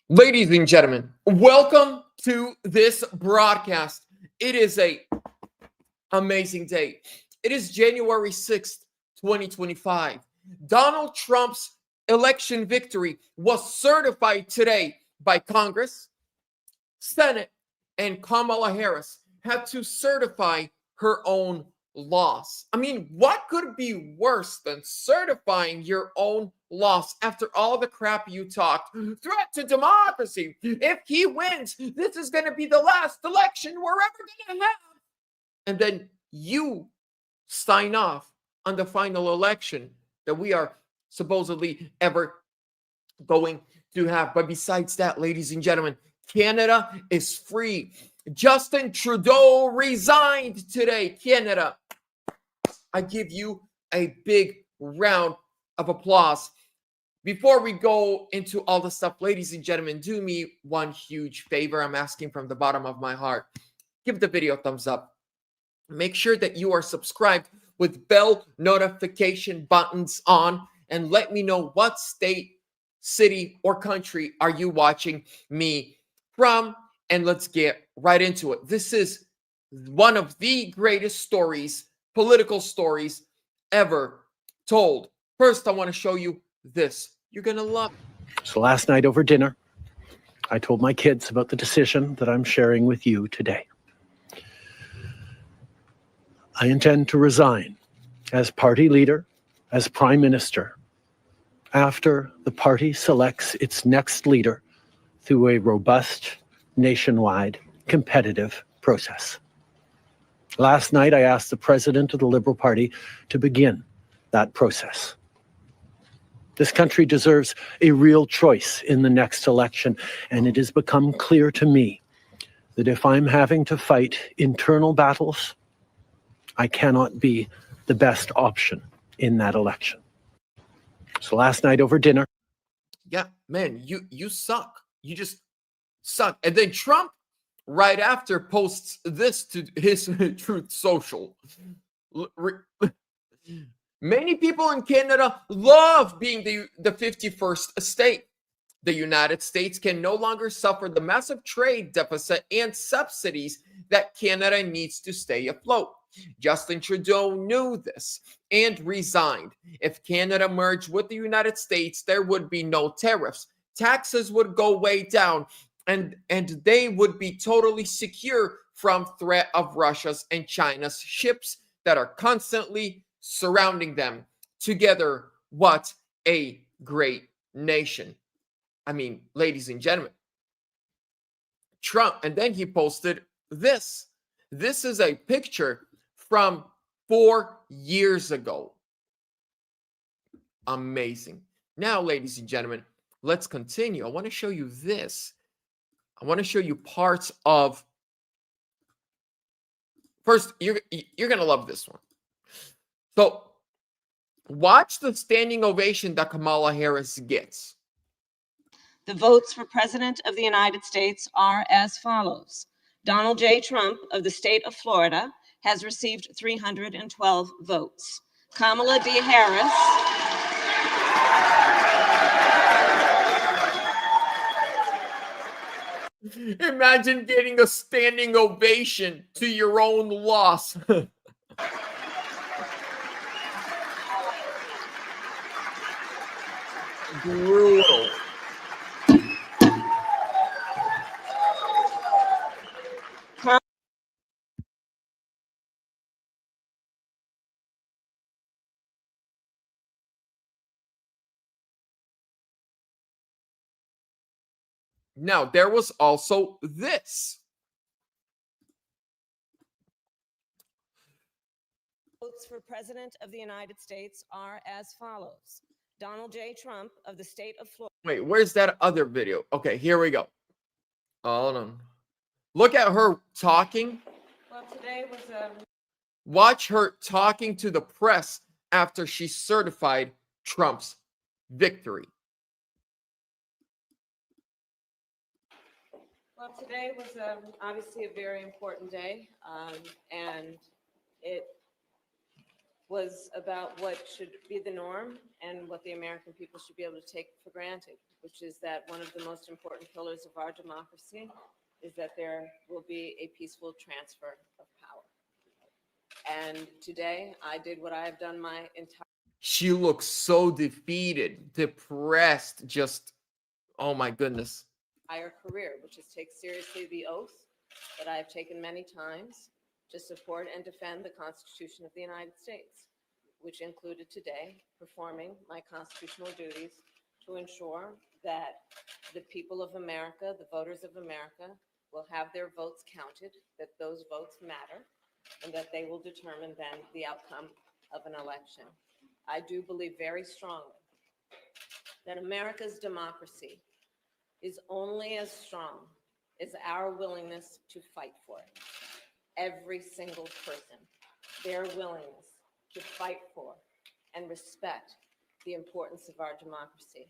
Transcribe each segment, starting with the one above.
Ladies and gentlemen, welcome to this broadcast. It is a amazing day. It is January 6th, 2025. Donald Trump's election victory was certified today by Congress, Senate, and Kamala Harris had to certify her own loss. I mean, what could be worse than certifying your own loss after all the crap you talked? Threat to democracy. If he wins, this is going to be the last election we're ever going to have. And then you sign off on the final election that we are supposedly ever going to have. But besides that, ladies and gentlemen, Canada is free. Justin Trudeau resigned today. Canada, I give you a big round of applause. Before we go into all the stuff, ladies and gentlemen, do me one huge favor. I'm asking from the bottom of my heart. Give the video a thumbs up. Make sure that you are subscribed with bell notification buttons on, and let me know what state, city, or country are you watching me from, and let's get right into it. This is one of the greatest stories, political stories ever told. First, I want to show you this. You're going to love it. So last night over dinner, I told my kids about the decision that I'm sharing with you today. I intend to resign as party leader, as prime minister, after the party selects its next leader through a robust, nationwide, competitive process. Last night, I asked the president of the Liberal Party to begin that process. This country deserves a real choice in the next election, and it has become clear to me that if I'm having to fight internal battles, I cannot be the best option in that election. So last night over dinner. Yeah, man, you suck. You just suck. And then Trump, right after, posts this to his Truth Social. Many people in Canada love being the 51st state. The United States can no longer suffer the massive trade deficit and subsidies that Canada needs to stay afloat. Justin Trudeau knew this and resigned. If Canada merged with the United States, there would be no tariffs. Taxes would go way down, and they would be totally secure from threat of Russia's and China's ships that are constantly surrounding them. Together, what a great nation. I mean, ladies and gentlemen, Trump, and then he posted this. This is a picture from 4 years ago. Amazing. Now, ladies and gentlemen, let's continue. I want to show you this. I want to show you parts of. First, you're going to love this one. So, watch the standing ovation that Kamala Harris gets. The votes for President of the United States are as follows. Donald J. Trump of the state of Florida has received 312 votes. Kamala D. Harris Imagine getting a standing ovation to your own loss. Brutal. Now, there was also this. Votes for President of the United States are as follows. Donald J. Trump of the state of Florida. Wait, where's that other video? Okay, here we go. Hold on. Look at her talking. Well, today was Watch her talking to the press after she certified Trump's victory. Well, today was obviously a very important day, and it was about what should be the norm and what the American people should be able to take for granted, which is that one of the most important pillars of our democracy is that there will be a peaceful transfer of power. And today I did what I have done my entire She looks so defeated, depressed, just, oh my goodness. career, which is take seriously the oath that I have taken many times to support and defend the Constitution of the United States, which included today performing my constitutional duties to ensure that the people of America, the voters of America, will have their votes counted, that those votes matter, and that they will determine then the outcome of an election. I do believe very strongly that America's democracy is only as strong as our willingness to fight for it. Every single person, their willingness to fight for and respect the importance of our democracy.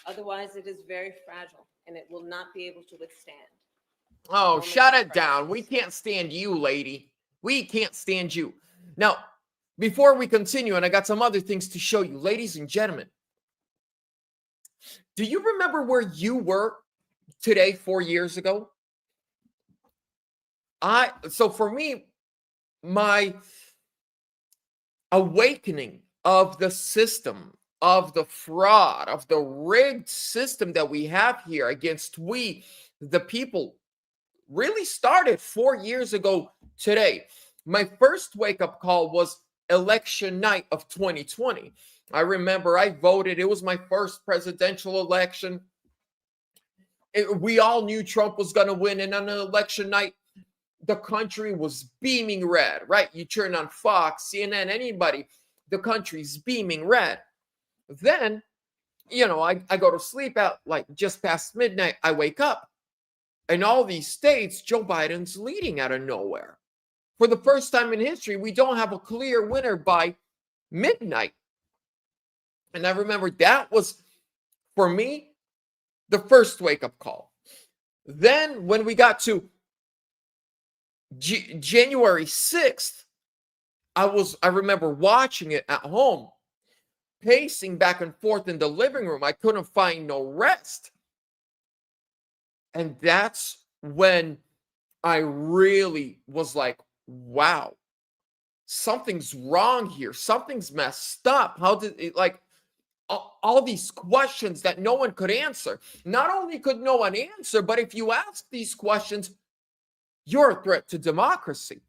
Otherwise, it is very fragile and it will not be able to withstand. Oh, shut it down. We can't stand you, lady. We can't stand you. Now, before we continue, and I got some other things to show you, ladies and gentlemen, do you remember where you were today 4 years ago? So for me, my awakening of the system, of the fraud, of the rigged system that we have here against we, the people, really started 4 years ago today. My first wake-up call was election night of 2020. I remember I voted. It was my first presidential election. We all knew Trump was going to win. And on an election night, the country was beaming red, right? You turn on Fox, CNN, anybody, the country's beaming red. Then, I go to sleep at like just past midnight. I wake up. In all these states, Joe Biden's leading out of nowhere. For the first time in history, we don't have a clear winner by midnight. And I remember that was, for me, the first wake-up call. Then when we got to January 6th, I remember watching it at home, pacing back and forth in the living room. I couldn't find no rest. And that's when I really was like, wow, something's wrong here. Something's messed up. How did it, like, all these questions that no one could answer. Not only could no one answer, but if you ask these questions, you're a threat to democracy.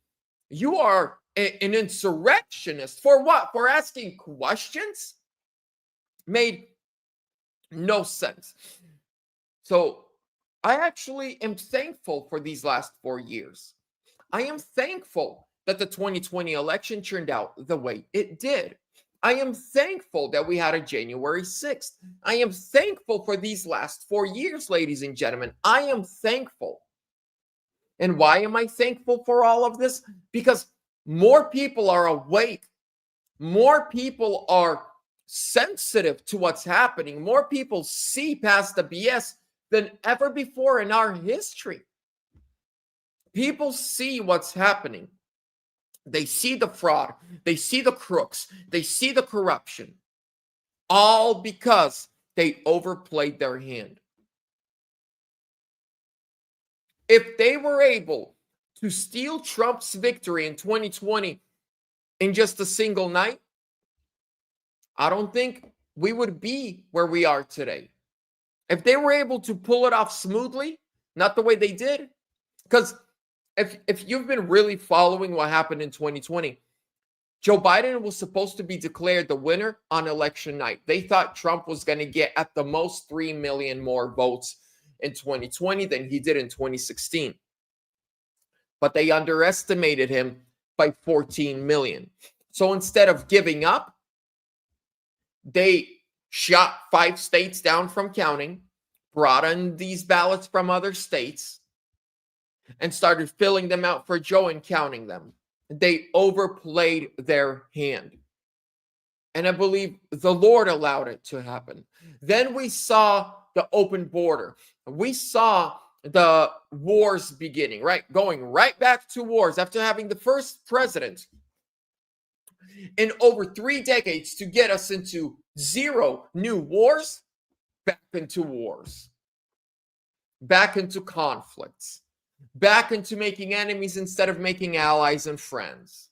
You are an insurrectionist. For what? For asking questions? Made no sense. So I actually am thankful for these last 4 years. I am thankful that the 2020 election turned out the way it did. I am thankful that we had a January 6th. I am thankful for these last 4 years, ladies and gentlemen. I am thankful. And why am I thankful for all of this? Because more people are awake. More people are sensitive to what's happening. More people see past the BS than ever before in our history. People see what's happening. They see the fraud. They see the crooks. They see the corruption. All because they overplayed their hand. If they were able to steal Trump's victory in 2020 in just a single night, I don't think we would be where we are today. If they were able to pull it off smoothly, not the way they did, because if you've been really following what happened in 2020, Joe Biden was supposed to be declared the winner on election night. They thought Trump was going to get at the most 3 million more votes in 2020 than he did in 2016. But they underestimated him by 14 million. So instead of giving up, they shot 5 states down from counting, brought in these ballots from other states, and started filling them out for Joe and counting them. They overplayed their hand. And I believe the Lord allowed it to happen. Then we saw the open border. We saw the wars beginning, right? Going right back to wars after having the first president in over 3 decades to get us into 0 new wars, back into wars, back into conflicts, back into making enemies instead of making allies and friends,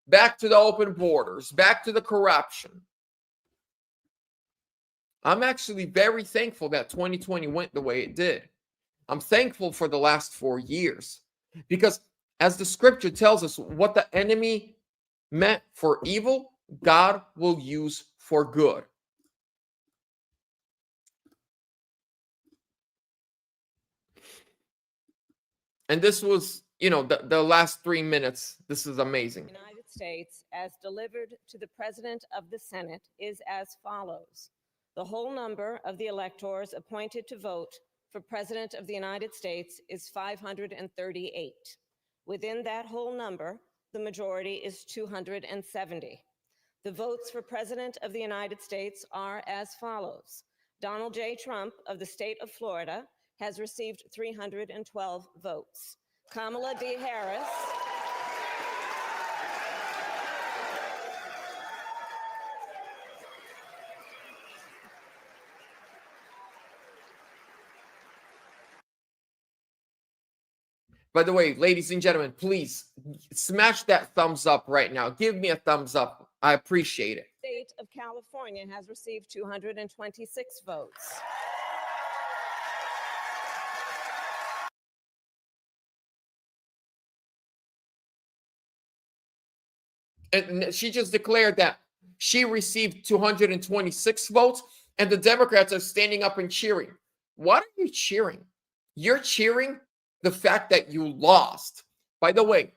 back to the open borders, back to the corruption. I'm actually very thankful that 2020 went the way it did. I'm thankful for the last 4 years because, as the scripture tells us, what the enemy meant for evil, God will use for good. And this was, the last 3 minutes. This is amazing. United States, as delivered to the President of the Senate, is as follows. The whole number of the electors appointed to vote for President of the United States is 538. Within that whole number, the majority is 270. The votes for President of the United States are as follows. Donald J. Trump of the state of Florida has received 312 votes. Kamala D. Harris By the way, ladies and gentlemen, please smash that thumbs up right now. Give me a thumbs up. I appreciate it. State of California has received 226 votes. And she just declared that she received 226 votes, and the Democrats are standing up and cheering. What are you cheering? You're cheering the fact that you lost. By the way,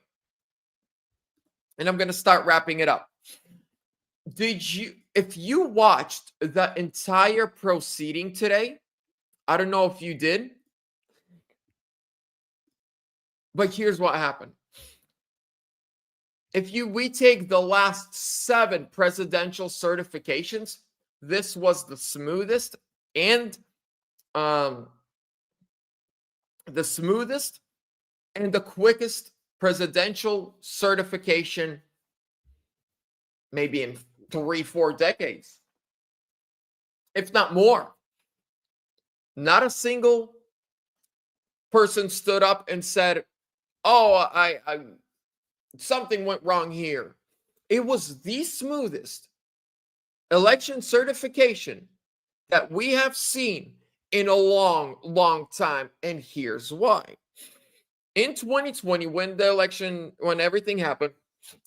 and I'm going to start wrapping it up. If you watched the entire proceeding today, I don't know if you did, but here's what happened. We take the last 7 presidential certifications, this was the smoothest and the quickest presidential certification maybe in 3-4 decades, if not more. Not a single person stood up and said, "Oh, I something went wrong here." It was the smoothest election certification that we have seen in a long, long time. And here's why. In 2020, when everything happened,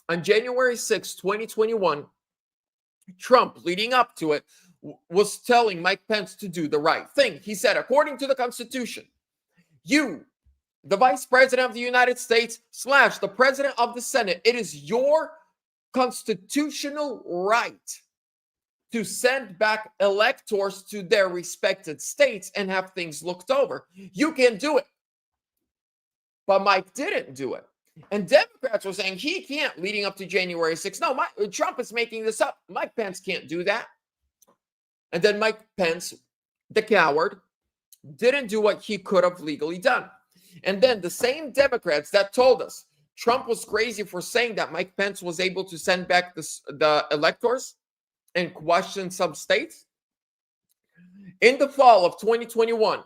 on January 6, 2021, Trump, leading up to it, was telling Mike Pence to do the right thing. He said, according to the Constitution, you, the Vice President of the United States / the President of the Senate, it is your constitutional right to send back electors to their respected states and have things looked over. You can do it. But Mike didn't do it. And Democrats were saying he can't, leading up to January 6th. No, Trump is making this up. Mike Pence can't do that. And then Mike Pence, the coward, didn't do what he could have legally done. And then the same Democrats that told us Trump was crazy for saying that Mike Pence was able to send back the electors and question some states, in the fall of 2021,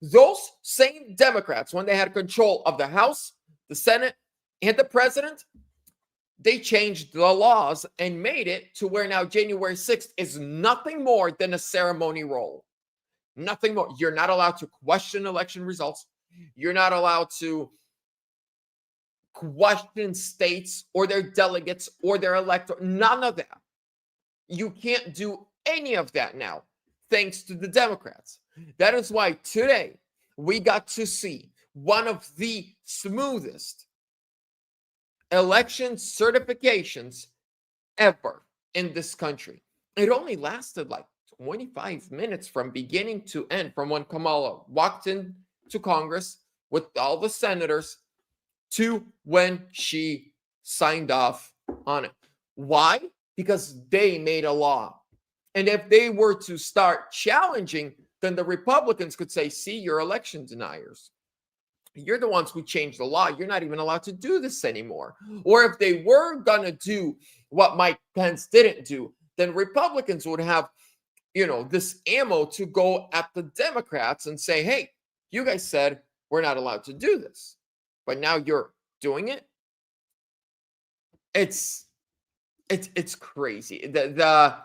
those same Democrats, when they had control of the House, the Senate, and the president, they changed the laws and made it to where now January 6th is nothing more than a ceremony roll. Nothing more. You're not allowed to question election results. You're not allowed to question states or their delegates or their electors. None of that. You can't do any of that now, thanks to the Democrats. That is why today we got to see one of the smoothest election certifications ever in this country. It only lasted like 25 minutes from beginning to end, from when Kamala walked into Congress with all the senators to when she signed off on it. Why? Because they made a law. And if they were to start challenging, then the Republicans could say, see, you're election deniers. you're the ones who changed the law. You're not even allowed to do this anymore. Or if they were going to do what Mike Pence didn't do, then Republicans would have, this ammo to go at the Democrats and say, hey, you guys said we're not allowed to do this, but now you're doing it. It's crazy. The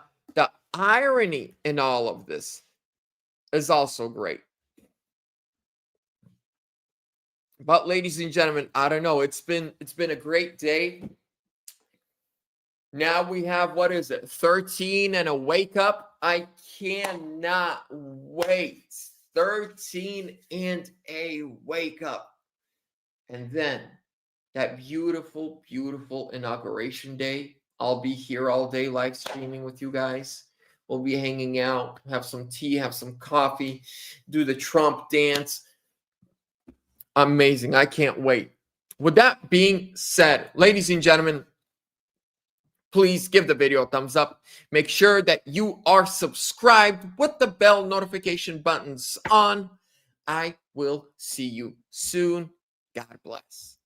irony in all of this is also great. But ladies and gentlemen, I don't know. It's been a great day. Now we have, what is it, 13 and a wake up. I cannot wait. 13 and a wake up. And then that beautiful, beautiful inauguration day. I'll be here all day live streaming with you guys. We'll be hanging out, have some tea, have some coffee, do the Trump dance. Amazing. I can't wait. With that being said, ladies and gentlemen, please give the video a thumbs up. Make sure that you are subscribed with the bell notification buttons on. I will see you soon. God bless.